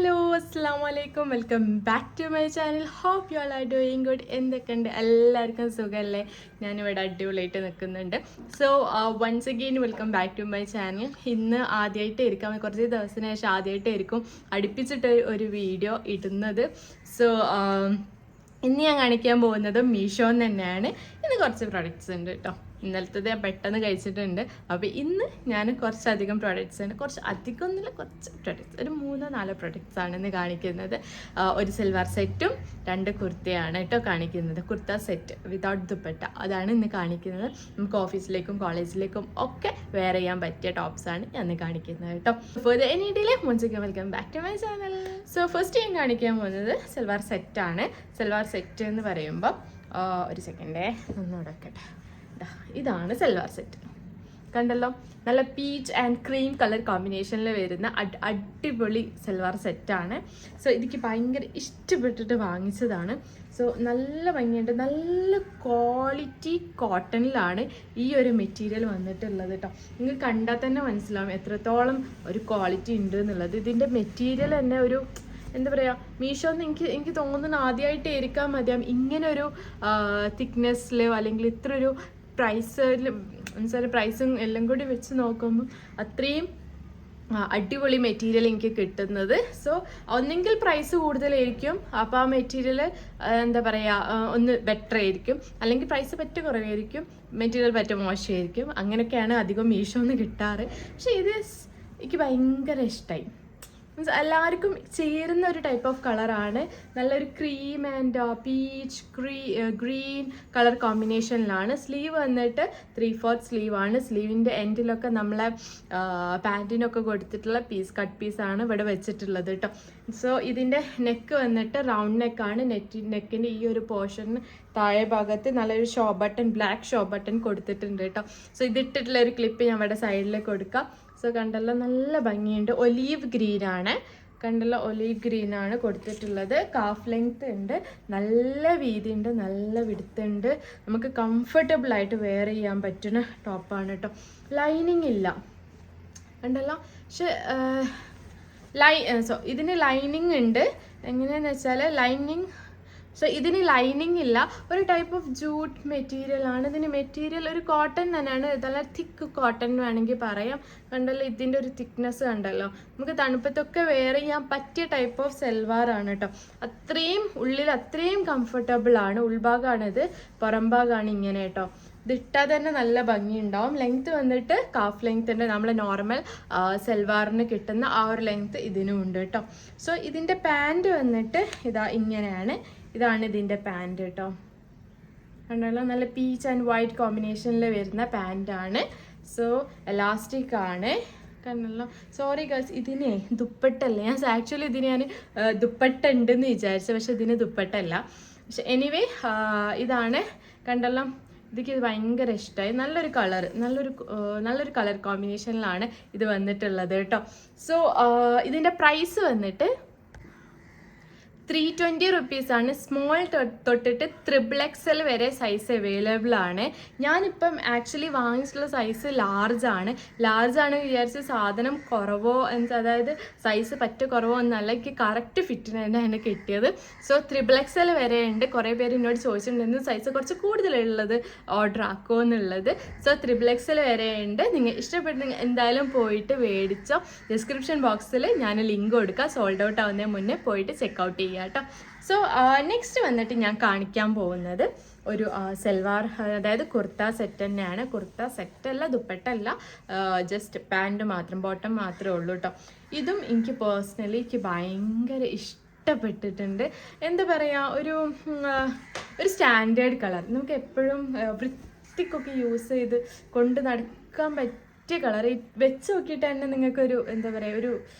Hello അസ്സാം വലൈക്കും welcome back to my channel. Hope you all are doing good. എന്തൊക്കെയുണ്ട്? എല്ലാവർക്കും സുഖമല്ലേ? ഞാനിവിടെ അടിപൊളിയായിട്ട് നിൽക്കുന്നുണ്ട്. So once again welcome back to my channel. ഇന്ന് ആദ്യമായിട്ട് ഇരിക്കാം, കുറച്ച് ദിവസത്തിന് ശേഷം ആദ്യമായിട്ടായിരിക്കും അടുപ്പിച്ചിട്ട് ഒരു വീഡിയോ ഇടുന്നത്. സോ ഇന്ന് ഞാൻ കാണിക്കാൻ പോകുന്നത് മീഷോന്ന് തന്നെയാണ്. ഇന്ന് കുറച്ച് പ്രൊഡക്ട്സ് ഉണ്ട് കേട്ടോ. ഇന്നലത്തത് ഞാൻ പെട്ടെന്ന് കഴിച്ചിട്ടുണ്ട്. അപ്പോൾ ഇന്ന് ഞാൻ കുറച്ചധികം പ്രൊഡക്ട്സ് ഉണ്ട്. കുറച്ച് അധികം ഒന്നുമില്ല, കുറച്ച് പ്രൊഡക്ട്സ്, ഒരു 3-4 പ്രൊഡക്ട്സ് ആണ് ഇന്ന് കാണിക്കുന്നത്. ഒരു സിൽവർ സെറ്റും 2 കുർത്തയാണ് കേട്ടോ കാണിക്കുന്നത്. കുർത്ത സെറ്റ് വിതൗട്ട് ദുപ്പട്ട, അതാണ് ഇന്ന് കാണിക്കുന്നത്. നമുക്ക് ഓഫീസിലേക്കും കോളേജിലേക്കും ഒക്കെ വെയർ ചെയ്യാൻ പറ്റിയ ടോപ്സാണ് ഞാൻ ഇന്ന് കാണിക്കുന്നത് കേട്ടോ. അപ്പോൾ ഇത് എനിയിടയിലെ മുൻസിക്ക് welcome back to my channel. So first ഞാൻ കാണിക്കാൻ പോകുന്നത് സിൽവർ സെറ്റാണ്. സിൽവർ സെറ്റ് എന്ന് പറയുമ്പോൾ ഒരു സെക്കൻഡേ ഒന്നുകൂടെ വെക്കട്ടെ. ഇതാണ് സൽവാർ സെറ്റ്. കണ്ടല്ലോ, നല്ല പീച്ച് ആൻഡ് ക്രീം കളർ കോമ്പിനേഷനിൽ വരുന്ന അടിപൊളി സൽവാർ സെറ്റാണ്. സോ എനിക്ക് ഭയങ്കര ഇഷ്ടപ്പെട്ടിട്ട് വാങ്ങിച്ചതാണ്. സോ നല്ല ഭംഗിയുണ്ട്, നല്ല ക്വാളിറ്റി കോട്ടണിലാണ് ഈ ഒരു മെറ്റീരിയൽ വന്നിട്ടുള്ളത് കേട്ടോ. നിങ്ങൾക്ക് കണ്ടാൽ തന്നെ മനസ്സിലാവും എത്രത്തോളം ഒരു ക്വാളിറ്റി ഉണ്ട് എന്നുള്ളത്. ഇതിൻ്റെ മെറ്റീരിയൽ തന്നെ ഒരു എന്താ പറയുക, മീഷോന്ന് എനിക്ക് തോന്നുന്നു ആദ്യമായിട്ട് മതിയാവും ഇങ്ങനെ ഒരു തിക്നെസ്സിലോ അല്ലെങ്കിൽ ഇത്ര ഒരു പ്രൈസും എല്ലാം കൂടി വെച്ച് നോക്കുമ്പോൾ അത്രയും അടിപൊളി മെറ്റീരിയൽ എനിക്ക് കിട്ടുന്നത്. സോ ഒന്നെങ്കിൽ പ്രൈസ് കൂടുതലായിരിക്കും, അപ്പോൾ ആ മെറ്റീരിയൽ എന്താ പറയുക ഒന്ന് ബെറ്റർ ആയിരിക്കും, അല്ലെങ്കിൽ പ്രൈസ് പറ്റ കുറവായിരിക്കും, മെറ്റീരിയൽ പറ്റ മോശമായിരിക്കും. അങ്ങനെയൊക്കെയാണ് അധികം മീഷോന്ന് കിട്ടാറ്. പക്ഷേ ഇത് എനിക്ക് ഭയങ്കര ഇഷ്ടമായി. മീൻസ് എല്ലാവർക്കും ചേരുന്ന ഒരു ടൈപ്പ് ഓഫ് കളറാണ്. നല്ലൊരു cream and peach green colour കോമ്പിനേഷനിലാണ്. സ്ലീവ് വന്നിട്ട് 3/4 സ്ലീവാണ്. സ്ലീവിൻ്റെ എൻഡിലൊക്കെ നമ്മളെ പാൻറ്റിനൊക്കെ കൊടുത്തിട്ടുള്ള കട്ട് പീസാണ് ഇവിടെ വെച്ചിട്ടുള്ളത് കേട്ടോ. സോ ഇതിൻ്റെ നെക്ക് വന്നിട്ട് റൗണ്ട് നെക്കാണ്. നെക്കിൻ്റെ ഈ ഒരു പോർഷന് താഴെ ഭാഗത്ത് നല്ലൊരു ബ്ലാക്ക് ഷോ ബട്ടൺ കൊടുത്തിട്ടുണ്ട് കേട്ടോ. സോ ഇതിട്ടിട്ടുള്ള ഒരു ക്ലിപ്പ് ഞാൻ ഇവിടെ സൈഡിലേക്ക് കൊടുക്കാം. സോ കണ്ടല്ലോ, നല്ല ഭംഗിയുണ്ട്. ഒലീവ് ഗ്രീനാണ്, കണ്ടല്ലോ, ഒലീവ് ഗ്രീനാണ് കൊടുത്തിട്ടുള്ളത്. കാഫ് ലെങ്ത് ഉണ്ട്, നല്ല വീതി ഉണ്ട്, നല്ല വിടുത്തുണ്ട്. നമുക്ക് കംഫർട്ടബിൾ ആയിട്ട് വെയർ ചെയ്യാൻ പറ്റുന്ന ടോപ്പാണ് കേട്ടോ. ലൈനിങ് ഇല്ല, കണ്ടല്ലോ. പക്ഷെ ഇതിന് ലൈനിങ് ഉണ്ട്. എങ്ങനെയാണെന്ന് വെച്ചാൽ ഇതിന് ലൈനിങ് ഇല്ല. ഒരു ടൈപ്പ് ഓഫ് ജൂട്ട് മെറ്റീരിയൽ ആണ്. ഇതിന് മെറ്റീരിയൽ ഒരു കോട്ടൺ തന്നെയാണ്, നല്ല തിക്ക് കോട്ടൺ വേണമെങ്കിൽ പറയാം. കണ്ടല്ലോ, ഇതിൻ്റെ ഒരു തിക്നെസ് കണ്ടല്ലോ. നമുക്ക് തണുപ്പത്തൊക്കെ വെയർ ചെയ്യാൻ പറ്റിയ ടൈപ്പ് ഓഫ് സെൽവാറാണ് കേട്ടോ. അത്രയും ഉള്ളിൽ അത്രയും കംഫർട്ടബിൾ ആണ്. ഉൾഭാഗമാണിത്, പുറം ഭാഗമാണ് ഇങ്ങനെ കേട്ടോ. ഇതിട്ടാൽ തന്നെ നല്ല ഭംഗി ഉണ്ടാവും. ലെങ്ത്ത് വന്നിട്ട് കാഫ് ലെങ്ത്ത് ഉണ്ട്, നമ്മൾ നോർമൽ സെൽവാറിന് കിട്ടുന്ന ആ ഒരു ലെങ്ത്ത് ഇതിനും ഉണ്ട് കേട്ടോ. സോ ഇതിൻ്റെ പാൻറ് വന്നിട്ട് ഇങ്ങനെയാണ്. ഇതാണ് ഇതിൻ്റെ പാൻറ് കേട്ടോ. കണ്ടല്ലോ, നല്ല പീച്ച് ആൻഡ് വൈറ്റ് കോമ്പിനേഷനിൽ വരുന്ന പാൻറ്റാണ്. സോ എലാസ്റ്റിക് ആണ്, കണ്ടല്ലോ. സോറി ഗേൾസ്, ഇതിനെ ദുപ്പട്ടല്ല. ഞാൻ ആക്ച്വലി ഇതിന് ഞാൻ ദുപ്പട്ട ഉണ്ടെന്ന് വിചാരിച്ചു, പക്ഷെ ഇതിന് ദുപ്പട്ടല്ല. പക്ഷെ എനിവേ ഇതാണ്, കണ്ടല്ലോ. ഇത് ഭയങ്കര ഇഷ്ടമായി. നല്ലൊരു കളർ കോമ്പിനേഷനിലാണ് ഇത് വന്നിട്ടുള്ളത് കേട്ടോ. സോ ഇതിൻ്റെ പ്രൈസ് വന്നിട്ട് 320 റുപ്പീസാണ്. സ്മോൾ തൊട്ടിട്ട് XXL വരെ സൈസ് അവൈലബിൾ ആണ്. ഞാനിപ്പം ആക്ച്വലി വാങ്ങിച്ചിട്ടുള്ള സൈസ് ലാർജാണ് വിചാരിച്ച് സാധനം കുറവോ, അതായത് സൈസ് കുറവോ ഒന്നല്ല, എനിക്ക് കറക്റ്റ് ഫിറ്റിന് തന്നെയാണ് കിട്ടിയത്. സോ XXL വരെ ഉണ്ട്. കുറേ പേര് എന്നോട് ചോദിച്ചിട്ടുണ്ടെന്ന് സൈസ് കുറച്ച് കൂടുതലുള്ളത് ഓർഡർ ആക്കുമോ എന്നുള്ളത്. സോ XXL വരെ ഉണ്ട്. നിങ്ങൾ ഇഷ്ടപ്പെട്ടെങ്കിൽ എന്തായാലും പോയിട്ട് മേടിച്ചോ. ഡിസ്ക്രിപ്ഷൻ ബോക്സിൽ ഞാൻ ലിങ്ക് കൊടുക്കാം. സോൾഡ് ഔട്ട് ആവുന്നതിന് മുന്നേ പോയിട്ട് ചെക്കൗട്ട് ചെയ്യുക കേട്ടോ. സോ നെക്സ്റ്റ് വന്നിട്ട് ഞാൻ കാണിക്കാൻ പോകുന്നത് ഒരു സൽവാർ, അതായത് കുർത്ത സെറ്റ് തന്നെയാണ്. കുർത്ത സെറ്റല്ല, ദുപ്പട്ടല്ല, ജസ്റ്റ് പാൻറ് മാത്രം, ബോട്ടം മാത്രമേ ഉള്ളൂ കേട്ടോ. ഇതും എനിക്ക് പേഴ്സണലി ഭയങ്കര ഇഷ്ടപ്പെട്ടിട്ടുണ്ട്. എന്താ പറയുക, ഒരു സ്റ്റാൻഡേർഡ് കളർ, നമുക്ക് എപ്പോഴും വൃത്തിക്കൊക്കെ യൂസ് ചെയ്ത് കൊണ്ട് നടക്കാൻ പറ്റിയ കളർ. വെച്ച് നോക്കിയിട്ട് തന്നെ നിങ്ങൾക്കൊരു എന്താ പറയുക, ഒരു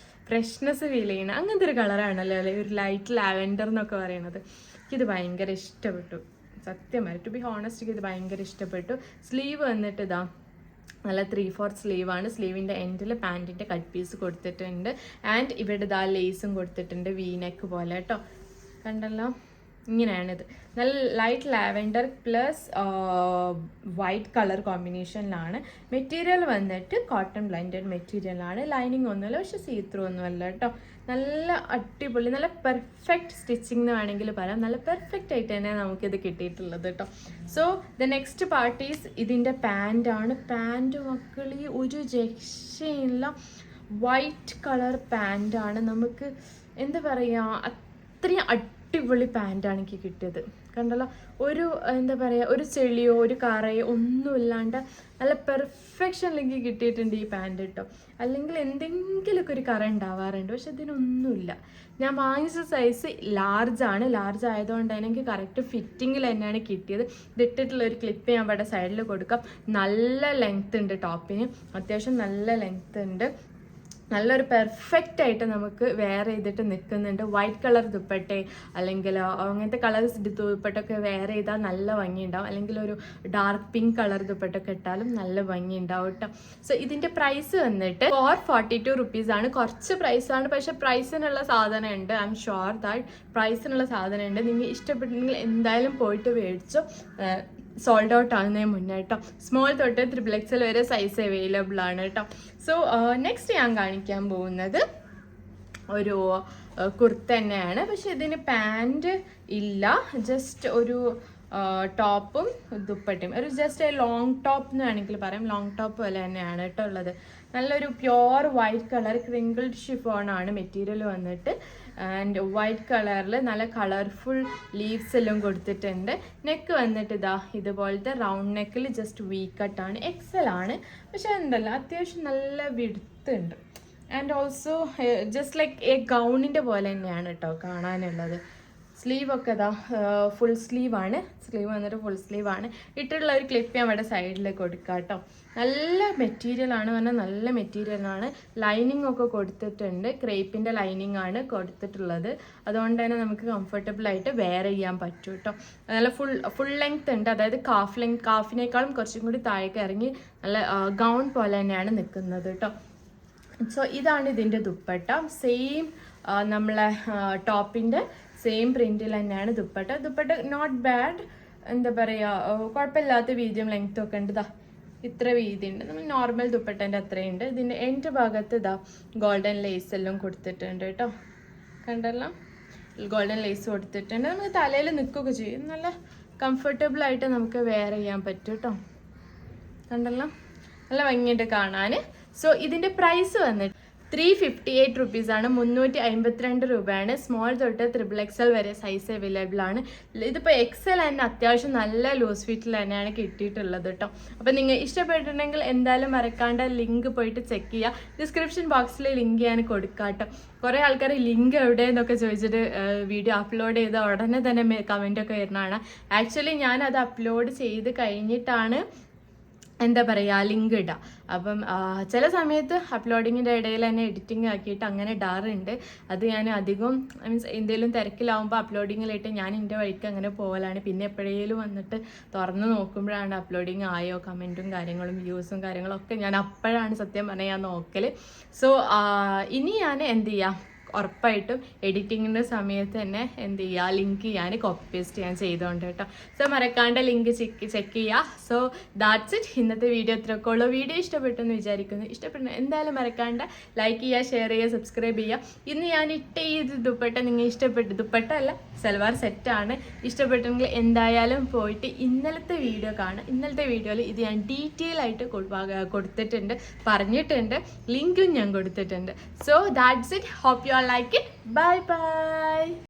ഫ്രഷ്നെസ് ഫീൽ ചെയ്യണം. അങ്ങനത്തെ ഒരു കളറാണല്ലോ അല്ലേ, ഒരു ലൈറ്റ് ലാവൻഡർ എന്നൊക്കെ പറയണത്. എനിക്കിത് ഭയങ്കര ഇഷ്ടപ്പെട്ടു, സത്യമായി. ടു ബി ഹോണസ്റ്റ്, ഇത് ഭയങ്കര ഇഷ്ടപ്പെട്ടു. സ്ലീവ് വന്നിട്ട് നല്ല 3/4 സ്ലീവാണ്. സ്ലീവിൻ്റെ എൻഡിൽ പാൻറ്റിൻ്റെ കട്ട് പീസ് കൊടുത്തിട്ടുണ്ട്. ആൻഡ് ഇവിടെ ലേസും കൊടുത്തിട്ടുണ്ട്, വി നെക്ക് പോലെ കേട്ടോ. കണ്ടല്ലോ, ഇങ്ങനെയാണിത്. നല്ല light lavender plus white colour കോമ്പിനേഷനിലാണ്. മെറ്റീരിയൽ വന്നിട്ട് കോട്ടൺ ബ്ലെൻഡഡ് മെറ്റീരിയലാണ്. ലൈനിങ് ഒന്നുമില്ല, പക്ഷെ സീത്രൂ ഒന്നുമല്ല കേട്ടോ. നല്ല അടിപൊളി, നല്ല പെർഫെക്റ്റ് സ്റ്റിച്ചിങ് എന്ന് വേണമെങ്കിൽ പറയാം. നല്ല പെർഫെക്റ്റ് ആയിട്ട് തന്നെ നമുക്കിത് കിട്ടിയിട്ടുള്ളത് കേട്ടോ. So the next part is ഇതിൻ്റെ പാൻറ്റാണ്. പാൻറ്റ് മക്കളി ഒരു രക്ഷയില്ല, വൈറ്റ് കളർ പാൻറ്റാണ്. നമുക്ക് എന്താ പറയുക, അത്രയും അടിപൊളി പാൻറ്റാണ് എനിക്ക് കിട്ടിയത്. കണ്ടല്ലോ, ഒരു എന്താ പറയുക, ഒരു ചെളിയോ ഒരു കറയോ ഒന്നുമില്ലാണ്ട് നല്ല പെർഫെക്ഷനിലേക്ക് കിട്ടിയിട്ടുണ്ട് ഈ പാൻറ്റ് കേട്ടോ. അല്ലെങ്കിൽ എന്തെങ്കിലുമൊക്കെ ഒരു കറ ഉണ്ടാവാറുണ്ട്, പക്ഷെ ഇതിനൊന്നുമില്ല. ഞാൻ വാങ്ങിച്ച സൈസ് ലാർജാണ്. ലാർജ് ആയതുകൊണ്ട് തന്നെ എനിക്ക് കറക്റ്റ് ഫിറ്റിങ്ങിൽ തന്നെയാണ് കിട്ടിയത്. ഇതിട്ടിട്ടുള്ള ഒരു ക്ലിപ്പ് ഞാൻ ഇവിടെ സൈഡിൽ കൊടുക്കാം. നല്ല ലെങ്ത് ഉണ്ട് ടോപ്പിന്, അത്യാവശ്യം നല്ല ലെങ്ത് ഉണ്ട്. നല്ലൊരു പെർഫെക്റ്റ് ആയിട്ട് നമുക്ക് വെയർ ചെയ്തിട്ട് നിൽക്കുന്നുണ്ട്. വൈറ്റ് കളർ ദുപ്പട്ടെ അല്ലെങ്കിൽ അങ്ങനത്തെ കളേഴ്സ് ദുപ്പട്ടൊക്കെ വെയർ ചെയ്താൽ നല്ല ഭംഗി ഉണ്ടാവും. അല്ലെങ്കിൽ ഒരു ഡാർക്ക് പിങ്ക് കളർ ദുപ്പട്ടൊക്കെ ഇട്ടാലും നല്ല ഭംഗി ഉണ്ടാവും കേട്ടോ. സോ ഇതിൻ്റെ പ്രൈസ് വന്നിട്ട് 442 റുപ്പീസാണ്. കുറച്ച് പ്രൈസാണ്, പക്ഷേ പ്രൈസിനുള്ള സാധനം ഉണ്ട്. ഐ എം ഷുവർ ദാറ്റ് പ്രൈസിനുള്ള സാധനം ഉണ്ട്. നിങ്ങൾ ഇഷ്ടപ്പെട്ടെങ്കിൽ എന്തായാലും പോയിട്ട് മേടിച്ചോ. സോൾഡ് ഔട്ട് ആകുന്നതിന് മുന്നേ കേട്ടോ. സ്മോൾ തൊട്ട് XXL വരെ സൈസ് അവൈലബിൾ ആണ് കേട്ടോ. സോ നെക്സ്റ്റ് ഞാൻ കാണിക്കാൻ പോകുന്നത് ഒരു കുർത്ത തന്നെയാണ്. പക്ഷെ ഇതിന് പാൻറ് ഇല്ല, ജസ്റ്റ് ഒരു ടോപ്പും ദുപ്പട്ടയും, ഒരു ജസ്റ്റ് ലോങ് ടോപ്പ് എന്ന് വേണമെങ്കിൽ പറയാം. ലോങ് ടോപ്പ് പോലെ തന്നെയാണ് കേട്ടോ ഉള്ളത്. നല്ലൊരു പ്യോർ വൈറ്റ് കളർ ക്രിങ്കിൾഡ് ഷിഫോണാണ് മെറ്റീരിയൽ വന്നിട്ട്. ആൻഡ് വൈറ്റ് കളറിൽ നല്ല കളർഫുൾ ലീവ്സ് എല്ലാം കൊടുത്തിട്ടുണ്ട്. നെക്ക് വന്നിട്ട് ഇതാ ഇതുപോലത്തെ റൗണ്ട് നെക്കിൽ ജസ്റ്റ് വി കട്ടാണ്. XL ആണ്, പക്ഷെ എന്തല്ല അത്യാവശ്യം നല്ല വിഡ്ത്ത് ഉണ്ട്. And also just like a ഗൗണിൻ്റെ പോലെ തന്നെയാണ് കേട്ടോ കാണാനുള്ളത്. സ്ലീവൊക്കെ ഇതാ ഫുൾ സ്ലീവാണ്. സ്ലീവ് വന്നിട്ട് ഫുൾ സ്ലീവാണ്. ഇട്ടുള്ള ഒരു ക്ലിപ്പ് ഞാൻ ഇവിടെ സൈഡിൽ കൊടുക്കാം കേട്ടോ. നല്ല മെറ്റീരിയലാണ് പറഞ്ഞാൽ നല്ല മെറ്റീരിയലാണ്. ലൈനിങ് ഒക്കെ കൊടുത്തിട്ടുണ്ട്. ക്രേപ്പിൻ്റെ ലൈനിങ് ആണ് കൊടുത്തിട്ടുള്ളത്. അതുകൊണ്ട് തന്നെ നമുക്ക് കംഫർട്ടബിൾ ആയിട്ട് വെയർ ചെയ്യാൻ പറ്റും കേട്ടോ. നല്ല ഫുൾ ലെങ്ത് ഉണ്ട്, അതായത് കാഫിനേക്കാളും കുറച്ചും കൂടി താഴേക്ക് ഇറങ്ങി നല്ല ഗൗൺ പോലെ തന്നെയാണ് നിൽക്കുന്നത് കേട്ടോ. സോ ഇതാണ് ഇതിൻ്റെ ദുപ്പട്ട. സെയിം നമ്മളെ ടോപ്പിൻ്റെ സെയിം പ്രിൻറ്റിൽ തന്നെയാണ് ദുപ്പട്ട. ദുപ്പട്ട നോട്ട് ബാഡ്, എന്താ പറയുക, കുഴപ്പമില്ലാത്ത വീതിയും ലെങ്ത്തും ഒക്കെ ഉണ്ട്. ഇതാ ഇത്ര വീതി ഉണ്ട്. നമ്മൾ നോർമൽ ദുപ്പട്ടേൻ്റെ അത്രയുണ്ട്. ഇതിൻ്റെ എൻഡ് ഭാഗത്ത് ഇതാ ഗോൾഡൻ ലേസ് എല്ലാം കൊടുത്തിട്ടുണ്ട് കേട്ടോ. കണ്ടല്ലോ, ഗോൾഡൻ ലേസ് കൊടുത്തിട്ടുണ്ട്. നമുക്ക് തലയിൽ നിൽക്കുകയൊക്കെ ചെയ്യും. നല്ല കംഫർട്ടബിൾ ആയിട്ട് നമുക്ക് വെയർ ചെയ്യാൻ പറ്റും കേട്ടോ. കണ്ടല്ലോ, നല്ല ഭംഗിയുണ്ട് കാണാൻ. സോ ഇതിൻ്റെ പ്രൈസ് വന്നിട്ട് 358 റുപ്പീസാണ്. 352 രൂപയാണ്. സ്മോൾ തൊട്ട് XXL വരെ സൈസ് അവൈലബിൾ ആണ്. ഇതിപ്പോൾ XL തന്നെ അത്യാവശ്യം നല്ല ലൂസ് ഫിറ്റിൽ തന്നെയാണ് കിട്ടിയിട്ടുള്ളത് കേട്ടോ. അപ്പോൾ നിങ്ങൾ ഇഷ്ടപ്പെട്ടിട്ടുണ്ടെങ്കിൽ എന്തായാലും മറക്കാണ്ട് ലിങ്ക് പോയിട്ട് ചെക്ക് ചെയ്യുക. ഡിസ്ക്രിപ്ഷൻ ബോക്സിൽ ലിങ്ക് ഞാൻ കൊടുക്കാം കേട്ടോ. കുറേ ആൾക്കാർ ലിങ്ക് എവിടെയെന്നൊക്കെ ചോദിച്ചിട്ട് വീഡിയോ അപ്ലോഡ് ചെയ്ത ഉടനെ തന്നെ കമൻറ്റൊക്കെ വരുന്നതാണ്. ആക്ച്വലി ഞാനത് അപ്ലോഡ് ചെയ്ത് കഴിഞ്ഞിട്ടാണ് എന്താ പറയുക ലിങ്ക് ഇടുക. അപ്പം ചില സമയത്ത് അപ്ലോഡിങ്ങിൻ്റെ ഇടയിൽ തന്നെ എഡിറ്റിംഗ് ആക്കിയിട്ട് അങ്ങനെ ഇടാറുണ്ട്. അത് ഞാൻ അധികം മീൻസ് എന്തെങ്കിലും തിരക്കിലാവുമ്പോൾ അപ്ലോഡിങ്ങിലായിട്ട് ഞാൻ എൻ്റെ വഴിക്ക് അങ്ങനെ പോകലാണ്. പിന്നെ എപ്പോഴേലും വന്നിട്ട് തുറന്ന് നോക്കുമ്പോഴാണ് അപ്ലോഡിങ് ആയോ, കമൻറ്റും കാര്യങ്ങളും വ്യൂസും കാര്യങ്ങളൊക്കെ ഞാൻ അപ്പോഴാണ് സത്യം പറഞ്ഞാൽ ഞാൻ നോക്കൽ. സോ ഇനി ഞാൻ എന്ത് ചെയ്യുക, ഉറപ്പായിട്ടും എഡിറ്റിങ്ങിൻ്റെ സമയത്ത് തന്നെ എന്ത് ചെയ്യുക, ലിങ്ക് ഞാൻ കോപ്പി പേസ്റ്റ് ചെയ്യാൻ ചെയ്തുകൊണ്ട് കേട്ടോ. സോ മറക്കാണ്ട് ലിങ്ക് ചെക്ക് ചെയ്യുക. So that's it. ഇന്നത്തെ വീഡിയോ ഇത്രയൊക്കെ ഉള്ളൂ. വീഡിയോ ഇഷ്ടപ്പെട്ടെന്ന് വിചാരിക്കുന്നു. ഇഷ്ടപ്പെട്ട എന്തായാലും മറക്കാണ്ട് ലൈക്ക് ചെയ്യുക, ഷെയർ ചെയ്യുക, സബ്സ്ക്രൈബ് ചെയ്യുക. ഇന്ന് ഞാൻ ഇട്ട ഈ ദുപ്പട്ട നിങ്ങൾ ഇഷ്ടപ്പെട്ടു, ദുപ്പട്ട അല്ല സൽവാർ സെറ്റാണ്, ഇഷ്ടപ്പെട്ടെങ്കിൽ എന്തായാലും പോയിട്ട് ഇന്നലത്തെ വീഡിയോ കാണുക. ഇന്നലത്തെ വീഡിയോയിൽ ഇത് ഞാൻ ഡീറ്റെയിൽ ആയിട്ട് കൊടുത്തിട്ടുണ്ട്, പറഞ്ഞിട്ടുണ്ട്, ലിങ്കും ഞാൻ കൊടുത്തിട്ടുണ്ട്. So that's it. Hope you like it. Bye bye.